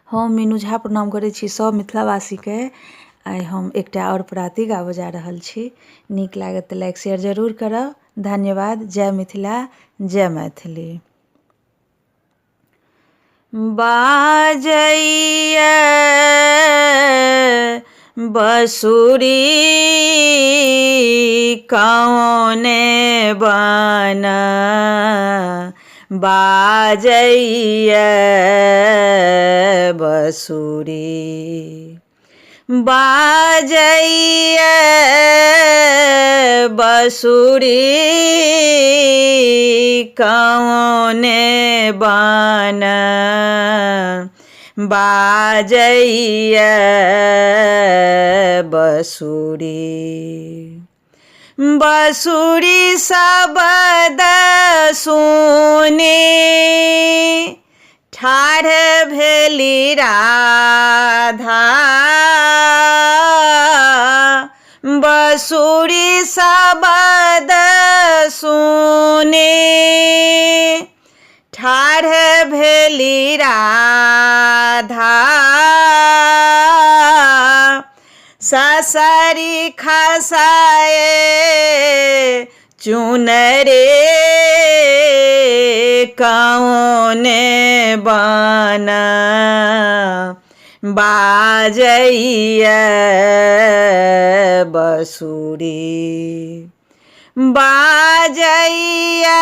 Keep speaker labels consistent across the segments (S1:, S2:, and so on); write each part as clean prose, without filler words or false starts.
S1: हम मीनू झा प्रणाम करै छी सब मिथिलावासीके। आइ हम एकटा और पराती गाबऽ जा रहल छी। नीक लागत तऽ लाइक शेयर जरूर करब। धन्यवाद। जय मिथिला, जय मैथिली। बाजैया बंसुरी कौने बन, बाजैया बंसुरी, बाजैया बंसुरी कौने बन, बाजैया बंसुरी। बंसुरी शब्द सुनि ठाढ़ भेली राधा, बंसुरी शब्द सुनि ठाढ़ भेली राधा, ससरी खसाए चुनरे कौने बन, बाजैया बंसुरी, बाजैया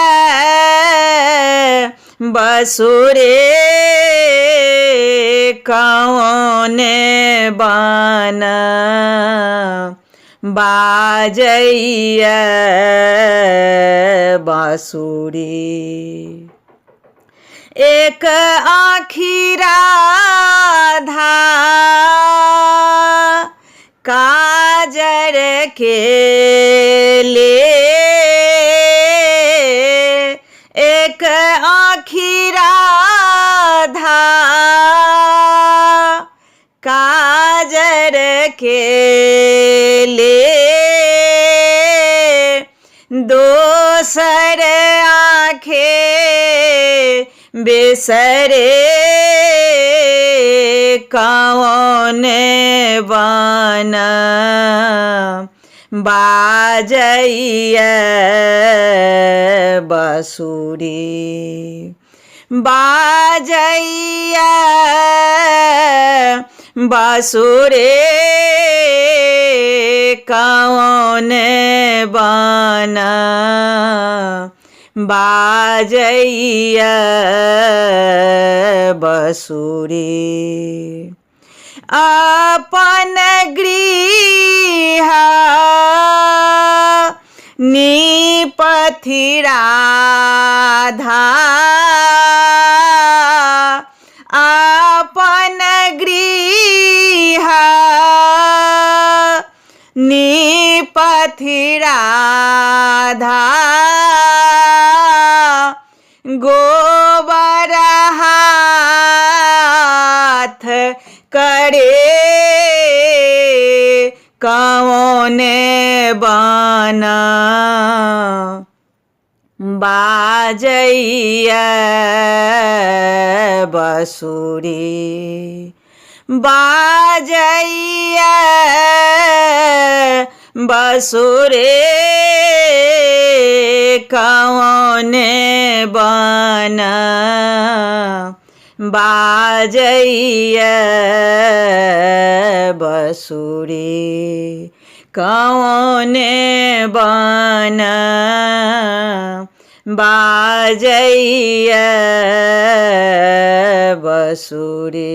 S1: बंसुरी कौने बन, बाजैया बंसुरी। एक आँखी राधा काजर के ले, एक आँखी राधा काजर के ले, दोसर आँखे बेसरे कौने बन, बाजैया बंसुरी, बाजैया बंसुरी कौने बन, बाजैया बंसुरी। अपन गृह निपथि राधा, अपन गृह निपथि राधा, गोबर हाथ करे कौने बन, बाजैया बंसुरी, बाजैया बंसुरी कौने बन, बाजैया बंसुरी कौने बन, बाजैया बंसुरी।